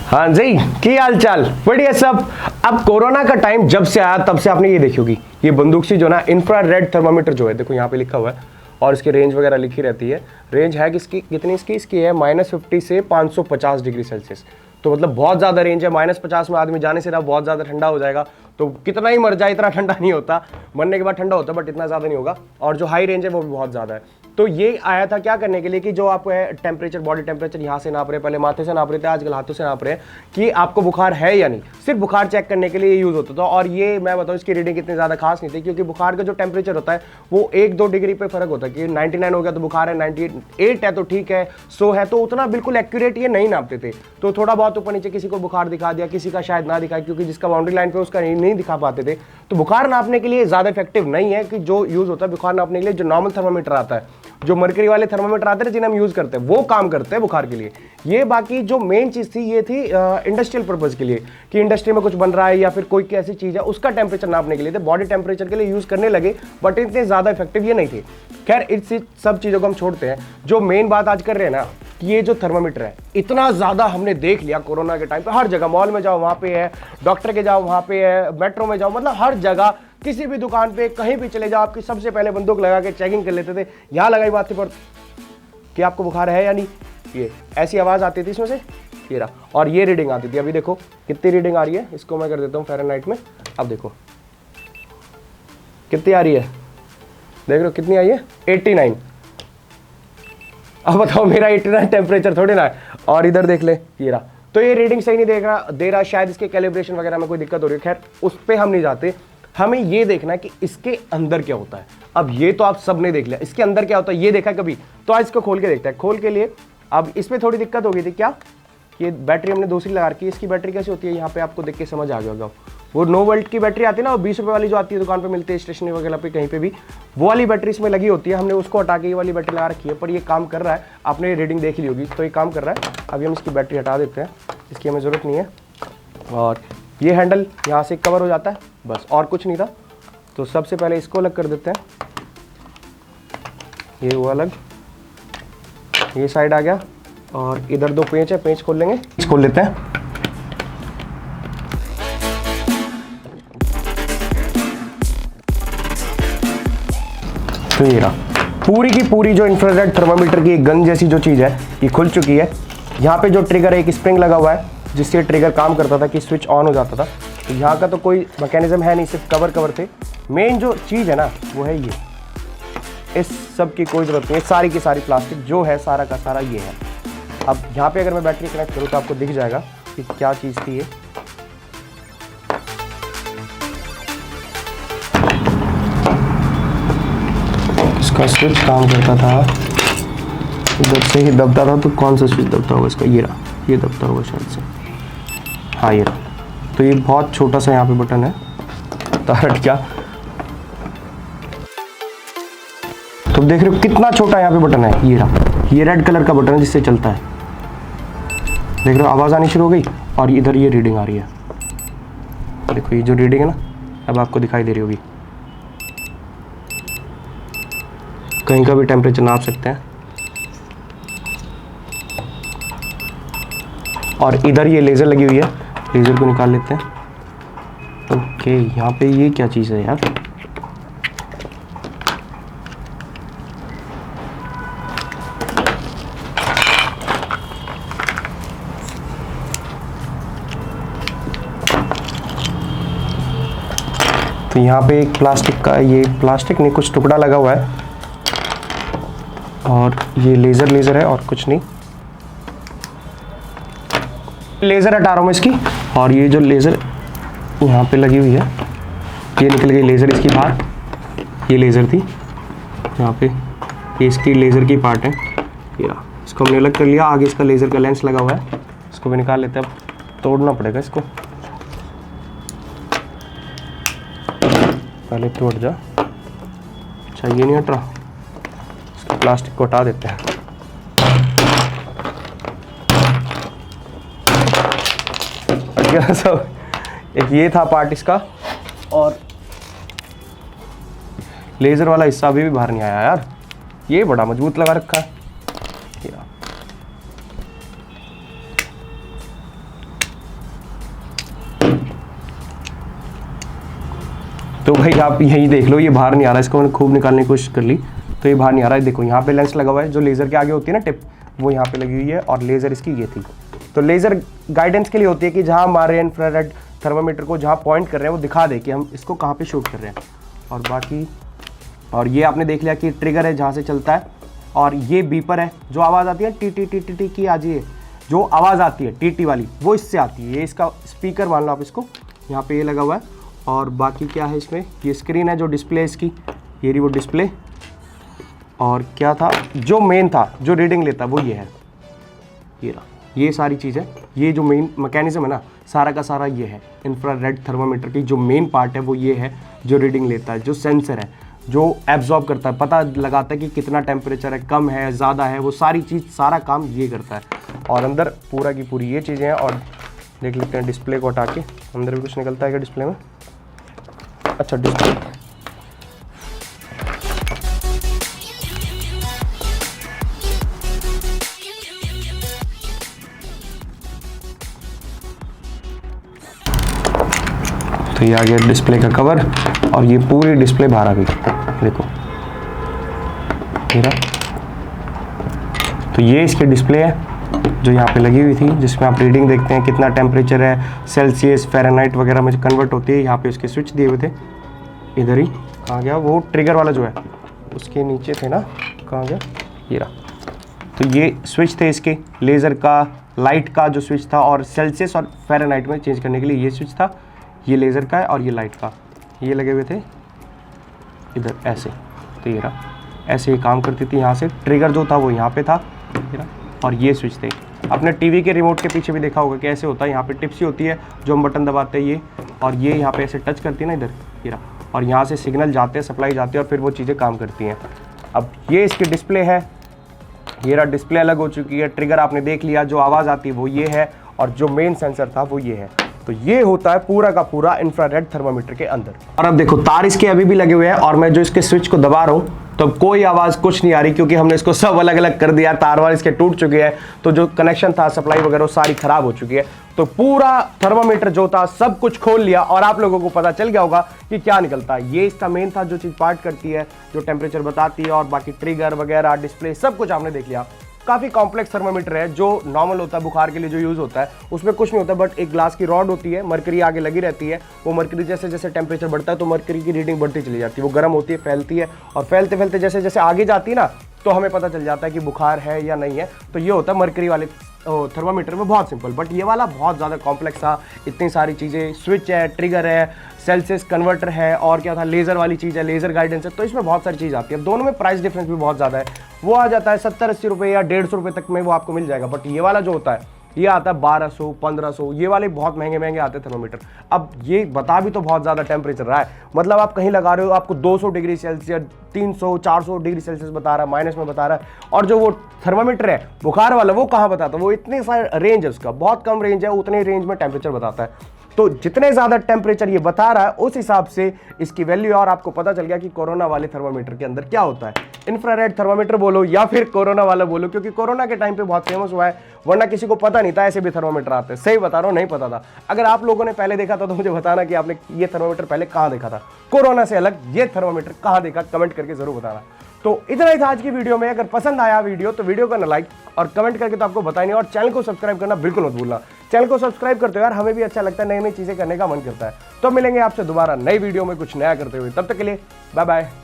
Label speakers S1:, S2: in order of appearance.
S1: हाँ जी, की हाल चाल बढ़िया सब। अब कोरोना का टाइम जब से आया तब से आपने ये देखी होगी, ये बंदूक सी जो ना इंफ्रारेड थर्मामीटर जो है, देखो यहाँ पे लिखा हुआ है और इसकी रेंज वगैरह लिखी रहती है। रेंज है किसकी, कितनी इसकी है -50 से 550 डिग्री सेल्सियस। तो मतलब बहुत ज़्यादा रेंज है। -50 में आदमी जाने से ना बहुत ज़्यादा ठंडा हो जाएगा, तो कितना ही मर जाए इतना ठंडा नहीं होता, मरने के बाद ठंडा होता है बट इतना ज़्यादा नहीं होगा। और जो हाई रेंज है वो भी बहुत ज़्यादा है। तो ये आया था क्या करने के लिए कि जो आप टेम्परेचर, बॉडी टेम्परेचर यहाँ से नाप रहे, पहले माथे से नाप रहे थे, आजकल हाथों से नाप रहे हैं कि आपको बुखार है या नहीं। सिर्फ बुखार चेक करने के लिए यूज़ होता था। और ये मैं बताऊँ इसकी रीडिंग इतनी ज़्यादा खास नहीं थी, क्योंकि बुखार का जो टेम्परेचर होता है वो 1-2 डिग्री पे फर्क होता है कि 99 हो गया तो बुखार है, 98 है तो ठीक है, 100 है, तो उतना बिल्कुल एक्यूरेट ये नहीं नापते थे। तो थोड़ा बहुत ऊपर नीचे किसी को बुखार दिखा दिया, किसी का शायद ना दिखाया, क्योंकि जिसका बाउंड्री लाइन पे उसका नहीं दिखा पाते थे। तो बुखार नापने के लिए ज़्यादा इफेक्टिव नहीं है कि जो यूज़ होता है बुखार नापने के लिए, जो नॉर्मल थर्मामीटर आता है, जो मरकरी वाले थर्मामीटर आते हैं जिन्हें हम यूज करते हैं, वो काम करते हैं बुखार के लिए। ये बाकी जो मेन चीज थी ये थी इंडस्ट्रियल पर्पज के लिए, कि इंडस्ट्री में कुछ बन रहा है या फिर कोई ऐसी चीज है उसका टेम्परेचर नापने के लिए थे। बॉडी टेम्परेचर के लिए यूज करने लगे बट इतने ज्यादा इफेक्टिव ये नहीं थे। खैर इस सब चीजों को हम छोड़ते हैं। जो मेन बात आज कर रहे हैं ना, कि ये जो थर्मामीटर है इतना ज्यादा हमने देख लिया कोरोना के टाइम पे, हर जगह मॉल में जाओ वहां पे है, डॉक्टर के जाओ वहां पे है, मेट्रो में जाओ, मतलब हर जगह किसी भी दुकान पे कहीं भी चले जाओ, आपकी सबसे पहले बंदूक लगा के चेकिंग कर लेते थे। यहाँ लगाई बात पर कि आपको बुखार है या नहीं, ये ऐसी आवाज आती थी इसमें से, ये रहा। और ये रीडिंग आती थी। अभी देखो कितनी रीडिंग आ रही है, इसको मैं कर देता हूँ फ़ारेनहाइट में। अब देखो कितनी आ रही है, देख रहे हो कितनी आई है, 89। अब बताओ मेरा 89 टेम्परेचर थोड़ी ना है। और इधर देख ले, ये रहा। तो ये रीडिंग सही नहीं दे रहा, शायद इसके कैलिब्रेशन वगैरह में कोई दिक्कत हो रही है। खैर उस पर हम नहीं जाते, हमें ये देखना है कि इसके अंदर क्या होता है। अब ये तो आप सब ने देख लिया, इसके अंदर क्या होता है ये देखा कभी, तो आज इसको खोल के देखते हैं। खोल के लिए अब इसमें थोड़ी दिक्कत हो गई थी, क्या ये बैटरी हमने दूसरी लगा रखी है। इसकी बैटरी कैसी होती है, यहाँ पे आपको देख के समझ आ गया होगा। वो 9 वोल्ट की बैटरी आती है ना, वो 20 रुपये वाली जो आती है, दुकान पे मिलती है, स्टेशनरी वगैरह पे कहीं पे भी, वो वाली बैटरी इसमें लगी होती है। हमने उसको हटा के ये वाली बैटरी लगा रखी है, पर ये काम कर रहा है। आपने रीडिंग देख ली होगी, तो ये काम कर रहा है। अभी हम इसकी बैटरी हटा देते हैं, इसकी हमें ज़रूरत नहीं है। और ये हैंडल यहाँ से कवर हो जाता है, बस और कुछ नहीं था। तो सबसे पहले इसको अलग कर देते हैं, ये वो अलग, ये साइड आ गया। और इधर 2 पेंच है, पेंच खोल लेंगे, इसको खोल लेते हैं। तो ये रहा, पूरी की पूरी जो इंफ्रारेड थर्मामीटर की एक गन जैसी जो चीज़ है ये खुल चुकी है। यहाँ पे जो ट्रिगर है, एक स्प्रिंग लगा हुआ है जिससे ट्रिगर काम करता था कि स्विच ऑन हो जाता था। तो यहाँ का तो कोई मैकेनिज्म है नहीं, सिर्फ कवर थे। मेन जो चीज़ है ना वो है ये, इस सब की कोई ज़रूरत नहीं है, सारी की सारी प्लास्टिक जो है सारा का सारा ये है। अब यहाँ पे अगर मैं बैटरी कनेक्ट करूँ तो आपको दिख जाएगा कि क्या चीज़ थी ये। इसका स्विच काम करता था, इधर से ही दबता था। तो कौन सा स्विच दबता होगा इसका, ये रहा, ये दबता होगा शायद से, हाँ ये रहा। तो ये बहुत छोटा सा यहाँ पे बटन है, तार हट गया। तो देख रहे हो कितना छोटा यहाँ पे बटन है, ये रहा, ये रेड कलर का बटन है जिससे चलता है। देख रहे हो आवाज़ आनी शुरू हो गई। और इधर ये रीडिंग आ रही है, देखो ये जो रीडिंग है ना, अब आपको दिखाई दे रही होगी। कहीं का भी टेम्परेचर नाप सकते हैं। और इधर ये लेज़र लगी हुई है, लेज़र को निकाल लेते हैं। ओके, यहाँ पे ये क्या चीज़ है यार, तो यहाँ पे एक प्लास्टिक का, ये प्लास्टिक नहीं कुछ टुकड़ा लगा हुआ है, और ये लेज़र है और कुछ नहीं। लेज़र हटा रहा हूँ मैं इसकी, और ये जो लेज़र यहाँ पे लगी हुई है ये निकल गई लेज़र इसकी बाहर। ये लेज़र थी यहाँ पे, ये इसकी लेज़र की पार्ट है, ये इसको हमने अलग कर लिया। आगे इसका लेज़र का लेंस लगा हुआ है, इसको भी निकाल लेते हैं। अब तोड़ना पड़ेगा इसको, पहले तोड़ जा। अच्छा ये नहीं हट रहा, इसको प्लास्टिक को हटा देते हैं। सब एक ये था पार्ट इसका, और लेज़र वाला हिस्सा अभी भी बाहर नहीं आया यार, ये बड़ा मजबूत लगा रखा है। तो भाई आप यही देख लो, ये बाहर नहीं आ रहा है, इसको मैंने खूब निकालने की कोशिश कर ली तो ये बाहर नहीं आ रहा है। देखो यहाँ पे लेंस लगा हुआ है, जो लेज़र के आगे होती है ना टिप, वो यहाँ पे लगी हुई है, और लेज़र इसकी ये थी। तो लेज़र गाइडेंस के लिए होती है कि जहाँ हमारे इंफ्रारेड थर्मामीटर को जहाँ पॉइंट कर रहे हैं वो दिखा दे कि हम इसको कहाँ पे शूट कर रहे हैं। और बाकी, और ये आपने देख लिया कि ट्रिगर है जहाँ से चलता है, और ये बीपर है, जो आवाज़ आती है T T T T T की, आज ये जो आवाज़ आती है टी टी वाली वो इससे आती है। ये इसका स्पीकर मान लो आप इसको, यहाँ पे ये लगा हुआ है। और बाकी क्या है इसमें, ये स्क्रीन है जो डिस्प्ले इसकी, ये रही वो डिस्प्ले। और क्या था जो मेन था जो रीडिंग लेता वो ये है, ये रहा, ये सारी चीज़ें। ये जो मेन मैकेनिज्म है ना सारा का सारा ये है। इंफ्रारेड थर्मामीटर की जो मेन पार्ट है वो ये है, जो रीडिंग लेता है, जो सेंसर है, जो एब्जॉर्ब करता है, पता लगाता है कि कितना टेम्परेचर है, कम है, ज़्यादा है, वो सारी चीज़ सारा काम ये करता है। और अंदर पूरा की पूरी ये चीज़ें हैं। और देख लेते हैं डिस्प्ले को हटा के, अंदर भी कुछ निकलता है क्या डिस्प्ले में। अच्छा डिस्प्ले, तो ये आ गया डिस्प्ले का कवर, और ये पूरी डिस्प्ले बाहर आ गई, देखो मेरा। तो ये इसकी डिस्प्ले है जो यहाँ पे लगी हुई थी, जिसमें आप रीडिंग देखते हैं कितना टेम्परेचर है, सेल्सियस, फ़ारेनहाइट वगैरह में कन्वर्ट होती है। यहाँ पे उसके स्विच दिए हुए थे, इधर ही कहाँ गया वो ट्रिगर वाला जो है, उसके नीचे थे ना, कहाँ गया, ये रहा। तो ये स्विच थे इसके, लेज़र का, लाइट का जो स्विच था, और सेल्सियस और फ़ारेनहाइट में चेंज करने के लिए ये स्विच था। ये लेज़र का है और ये लाइट का, ये लगे हुए थे इधर ऐसे। तो ये रहा, ऐसे ये काम करती थी। यहाँ से ट्रिगर जो था वो यहाँ पे था, ये रहा, और ये स्विच थे। आपने टीवी के रिमोट के पीछे भी देखा होगा कि ऐसे होता है, यहाँ पे टिप्स ही होती है जो हम बटन दबाते हैं ये, और ये यहाँ पे ऐसे टच करती है ना इधर, ये रहा, और यहाँ से सिग्नल जाते हैं, सप्लाई जाती है, और फिर वो चीज़ें काम करती हैं। अब ये इसकी डिस्प्ले है, ये रहा, डिस्प्ले अलग हो चुकी है। ट्रिगर आपने देख लिया, जो आवाज़ आती है वो ये है, और जो मेन सेंसर था वो ये है। तो ये होता है पूरा का पूरा इंफ्रारेड थर्मामीटर के अंदर। और अब देखो तार इसके अभी भी लगे हुए हैं, और मैं जो इसके स्विच को दबा रहा हूँ तो कोई आवाज़ कुछ नहीं आ रही, क्योंकि हमने इसको सब अलग अलग कर दिया, तार वार इसके टूट चुके हैं, तो जो कनेक्शन था, सप्लाई वगैरह सारी खराब हो चुकी है। तो पूरा थर्मामीटर जो था सब कुछ खोल लिया, और आप लोगों को पता चल गया होगा कि क्या निकलता है। ये इसका मेन था, जो चीज़ पार्ट करती है, जो टेम्परेचर बताती है, और बाकी ट्रिगर वगैरह, डिस्प्ले, सब कुछ आपने देख लिया। काफ़ी कॉम्प्लेक्स थर्मामीटर है, जो नॉर्मल होता है बुखार के लिए जो यूज़ होता है, उसमें कुछ नहीं होता, बट एक ग्लास की रॉड होती है, मरकरी आगे लगी रहती है। वो मरकरी जैसे जैसे टेम्परेचर बढ़ता है तो मरकरी की रीडिंग बढ़ती चली जाती है, वो गर्म होती है, फैलती है, और फैलते फैलते जैसे जैसे आगे जाती है ना, तो हमें पता चल जाता है कि बुखार है या नहीं है। तो ये होता है मरकरी वाले थर्मामीटर में, बहुत सिंपल। बट ये वाला बहुत ज़्यादा कॉम्प्लेक्स था, इतनी सारी चीज़ें, स्विच है, ट्रिगर है, सेल्सियस कन्वर्टर है, और क्या था, लेज़र वाली चीज़ है, लेज़र गाइडेंस है। तो इसमें बहुत सारी चीज़ आती है। दोनों में प्राइस डिफरेंस भी बहुत ज़्यादा है, वो आ जाता है 70-80 रुपये या 150 रुपये तक में वो आपको मिल जाएगा। बट ये वाला जो होता है ये आता है 1200-1500, ये वाले बहुत महंगे महंगे आते हैं थर्मामीटर। अब ये बता भी तो बहुत ज़्यादा टेम्परेचर रहा है, मतलब आप कहीं लगा रहे हो, आपको 200 डिग्री सेल्सियस, 300-400 डिग्री सेल्सियस बता रहा है, माइनस में बता रहा है। और जो वो थर्मामीटर है बुखार वाला, वो कहाँ बताता है, वो इतने सारे रेंज है उसका, बहुत कम रेंज है, उतने रेंज में टेम्परेचर बताता है। तो जितने ज़्यादा टेम्परेचर ये बता रहा है उस हिसाब से इसकी वैल्यू, और आपको पता चल गया कि कोरोना वाले थर्मामीटर के अंदर क्या होता है। इंफ्रारेड थर्मामीटर बोलो या फिर कोरोना वाला बोलो, क्योंकि कोरोना के टाइम पे बहुत फेमस हुआ है, वरना किसी को पता नहीं था ऐसे भी थर्मामीटर आते हैं। सही बता रहा हूँ, नहीं पता था। अगर आप लोगों ने पहले देखा था तो मुझे बताना कि आपने ये थर्मामीटर पहले कहाँ देखा था, कोरोना से अलग ये थर्मामीटर कहाँ देखा, कमेंट करके जरूर बताना। तो इतना ही था आज की वीडियो में। अगर पसंद आया वीडियो तो वीडियो करना लाइक, और कमेंट करके तो आपको बताएं, और चैनल को सब्सक्राइब करना बिल्कुल मत भूलना। चैनल को सब्सक्राइब करते हो यार, हमें भी अच्छा लगता है, नई नई चीज़ें करने का मन करता है। तो मिलेंगे आपसे दोबारा नई वीडियो में कुछ नया करते हुए, तब तक के लिए बाय बाय।